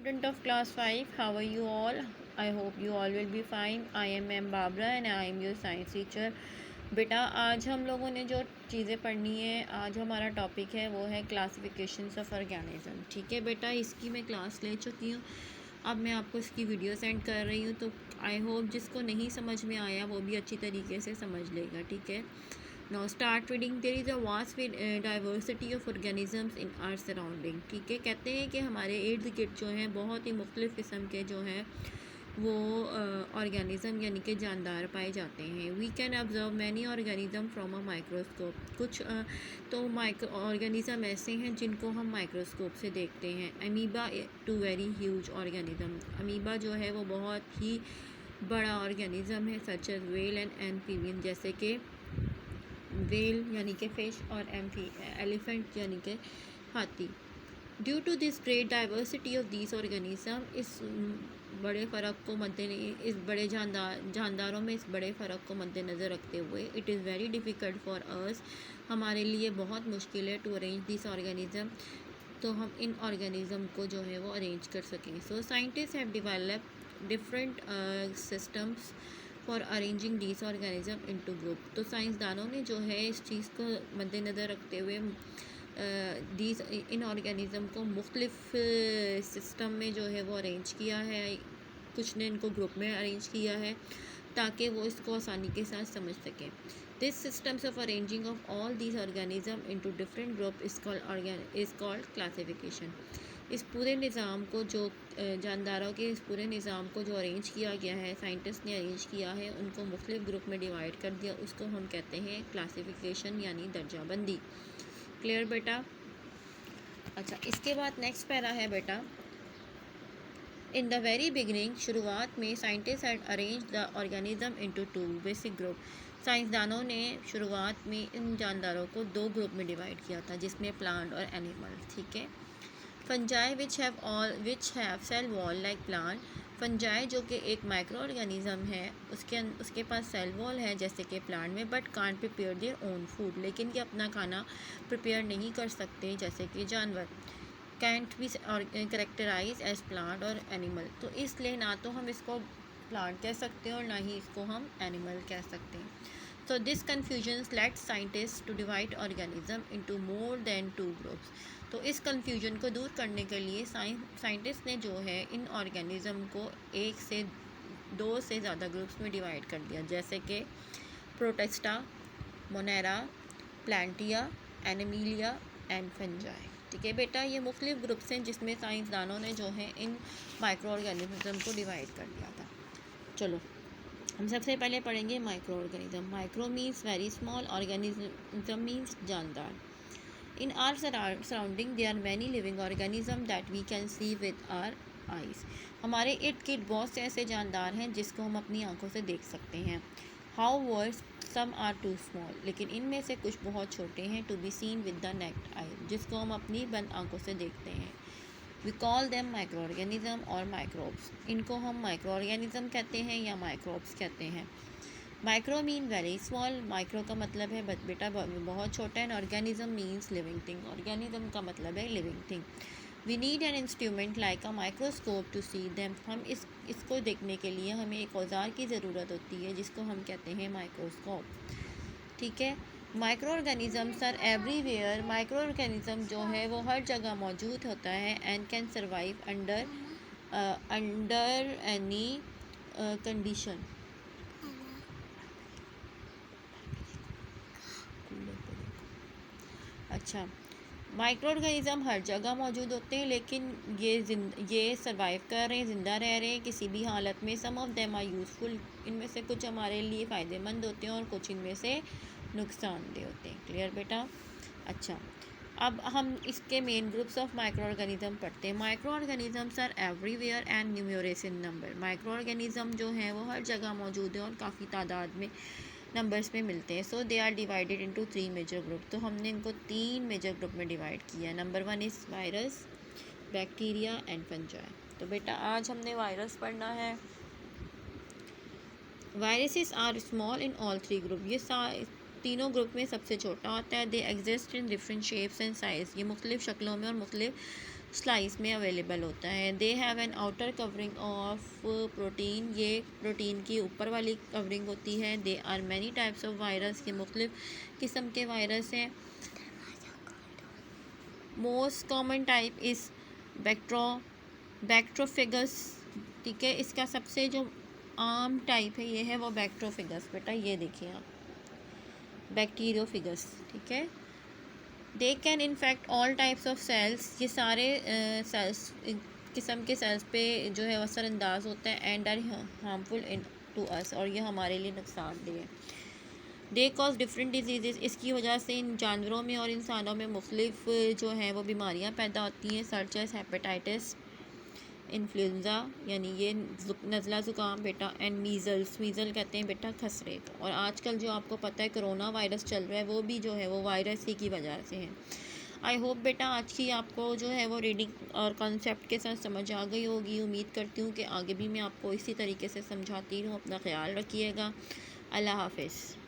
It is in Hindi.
student of class 5. How are you all? I hope you all will be fine. I am Ma'am Babra and I am your science teacher. बेटा आज हम लोगों ने जो चीज़ें पढ़नी है, आज हमारा टॉपिक है वो है क्लासिफिकेशंस ऑफ ऑर्गेनिज्म। ठीक है बेटा, इसकी मैं क्लास ले चुकी हूँ। अब मैं आपको इसकी वीडियो सेंड कर रही हूँ, तो आई होप जिसको नहीं समझ में आया वो भी अच्छी तरीके से समझ लेगा। ठीक है, now start reading. There is a vast diversity of organisms in our surrounding. ठीक है, कहते हैं कि हमारे इर्द गिर्द जो हैं बहुत ही मुख्तलिफ़ किस्म के जो हैं वो ऑर्गेनिज़म यानी कि जानदार पाए जाते हैं। We can observe many organism from a microscope. कुछ तो ऑर्गेनिज़म ऐसे हैं जिनको हम माइक्रोस्कोप से देखते हैं। Amoeba to very huge organism. Amoeba जो है वो बहुत ही बड़ा ऑर्गेनिज़म है, such as whale and amphibian, जैसे कि वेल यानी कि फ़िश और एलिफेंट यानी कि हाथी। Due to this great diversity of these organism, इस बड़े फ़र्क को इस बड़े जानदारों में इस बड़े फ़र्क को मद्देनज़र रखते हुए it is very difficult for us, हमारे लिए बहुत मुश्किल है टू अरेंज दिस ऑर्गेनिज़म, तो हम इन ऑर्गेनिज़म को जो है वो अरेंज कर सकें। So scientist have developed different systems for arranging these organism into group. तो साइंसदानों ने जो है इस चीज़ को मद्देनज़र रखते हुए दीज इन ऑर्गेनिज़म को मुख्तलिफ़ सिस्टम में जो है वो अरेंज किया है। कुछ ने इनको ग्रुप में अरेंज किया है ताकि वो इसको आसानी के साथ समझ सकें। This systems of arranging of all these organism into different group is called classification. इस पूरे निज़ाम को जो जानदारों के इस पूरे निज़ाम को जो अरेंज किया गया है, साइंटिस्ट ने अरेंज किया है, उनको मुख्तलिफ़ ग्रुप में डिवाइड कर दिया, उसको हम कहते हैं क्लासिफिकेशन यानी दर्जाबंदी। क्लियर बेटा? अच्छा, इसके बाद नेक्स्ट पैरा है बेटा, इन द वेरी बिगनिंग, शुरुआत में scientist had arrange the organism into two basic group. साइंसदानों ने शुरुआत में इन जानदारों को दो ग्रुप में डिवाइड किया था, जिसमें प्लांट और एनिमल। ठीक है, fungi which have cell wall like plant. Fungi जो कि एक माइक्रो ऑर्गेनिज़म है, उसके पास सेल वॉल है जैसे कि प्लांट में, but can't prepare their own food, लेकिन ये अपना खाना प्रिपेयर नहीं कर सकते जैसे कि जानवर। Can't be characterise as plant और एनिमल। तो इसलिए ना तो हम इसको प्लांट कह सकते हैं और ना ही इसको हम एनिमल कह सकते हैं। So this confusion led scientists to divide organism into more than two groups. तो इस कन्फ्यूजन को दूर करने के लिए साइंटिस्ट ने जो है इन ऑर्गेनिज़म को एक से दो से ज़्यादा ग्रुप्स में डिवाइड कर दिया, जैसे कि Protista, Monera, Plantae, Animalia and Fungi. ठीक है बेटा, ये मुख्तलिफ ग्रुप्स हैं जिसमें साइंसदानों ने जो है इन माइक्रो ऑर्गेनिज़म को डिवाइड कर दिया था। चलो हम सबसे पहले पढ़ेंगे micro organism. Micro means very small, organism means जानदार। In our surrounding there are many living organism that we can see with our eyes. हमारे इर्द गिर्द बहुत से ऐसे जानदार हैं जिसको हम अपनी आंखों से देख सकते हैं। However some are too small, लेकिन इनमें से कुछ बहुत छोटे हैं, to be seen with the naked eye, जिसको हम अपनी बंद आंखों से देखते हैं। We call them micro organism और माइक्रोब्स। इनको हम माइक्रो ऑर्गेनिज़म कहते हैं या माइक्रोब्स कहते हैं। Micro mean very small, micro का मतलब है बेटा बहुत छोटा है। Organism means living thing, organism का मतलब है living thing. We need an instrument like a microscope to see them. हम इसको देखने के लिए हमें एक औजार की ज़रूरत होती है जिसको हम कहते हैं माइक्रोस्कोप। ठीक है, micro organisms are everywhere. Micro organism जो है वो हर जगह मौजूद होता है and can survive under any condition. अच्छा, माइक्रो ऑर्गेनिज़म हर जगह मौजूद होते हैं, लेकिन ये सर्वाइव कर रहे हैं, ज़िंदा रह रहे हैं किसी भी हालत में। सम ऑफ देम आर यूज़फुल, इनमें से कुछ हमारे लिए फ़ायदेमंद होते हैं और कुछ इनमें से नुकसानदेह होते हैं। क्लियर बेटा? अच्छा, अब हम इसके main groups of micro organism पढ़ते हैं। Micro organisms are everywhere and numerous in number. Micro organism जो हैं वो हर जगह मौजूद हैं और काफ़ी तादाद में नंबर्स में मिलते हैं। So they are divided into 3 major group. तो हमने इनको 3 मेजर ग्रुप में डिवाइड किया है। Number 1 is virus, bacteria and fungi. तो बेटा आज हमने वायरस पढ़ना है। Viruses are small in all 3 group. ये तीनों ग्रुप में सबसे छोटा होता है। They exist in different shapes and size. ये मुख्तलिफ़ शक्लों में और मुख्तलिफ़ स्लाइस में अवेलेबल होता है। They have an outer covering of protein, ये प्रोटीन की ऊपर वाली कवरिंग होती है। They are many types of virus, के मुख्तलिफ किस्म के वायरस हैं। Most common type is bacteriophages, ठीक है। इसका सबसे जो आम टाइप है ये है वो बैक्ट्रोफेगस, बेटा ये देखिए आप, बैक्टीरियोफेगस, ठीक है। They can infect all types of cells, ये सारे सेल्स किस्म के सेल्स पे जो है असरअंदाज होता है। And are harmful in to us, और ये हमारे लिए नुकसानदेह है। दे कॉज डिफरेंट डिजीज़, इसकी वजह से इन जानवरों में और इंसानों में मुख्तलिफ जो हैं वो बीमारियां पैदा होती हैं, सच एज हेपेटाइटिस, इन्फ्लुएंज़ा यानी ये नज़ला ज़ुकाम बेटा, एंड मीज़ल्स, मीज़ल कहते हैं बेटा खसरे को। और आजकल जो आपको पता है कोरोना वायरस चल रहा है वो भी जो है वो वायरस ही की वजह से है। आई होप बेटा आज की आपको जो है वो रीडिंग और कॉन्सेप्ट के साथ समझ आ गई होगी। उम्मीद करती हूँ कि आगे भी मैं आपको इसी तरीके से समझाती रहूँ। अपना ख्याल रखिएगा। अल्लाह हाफिज़।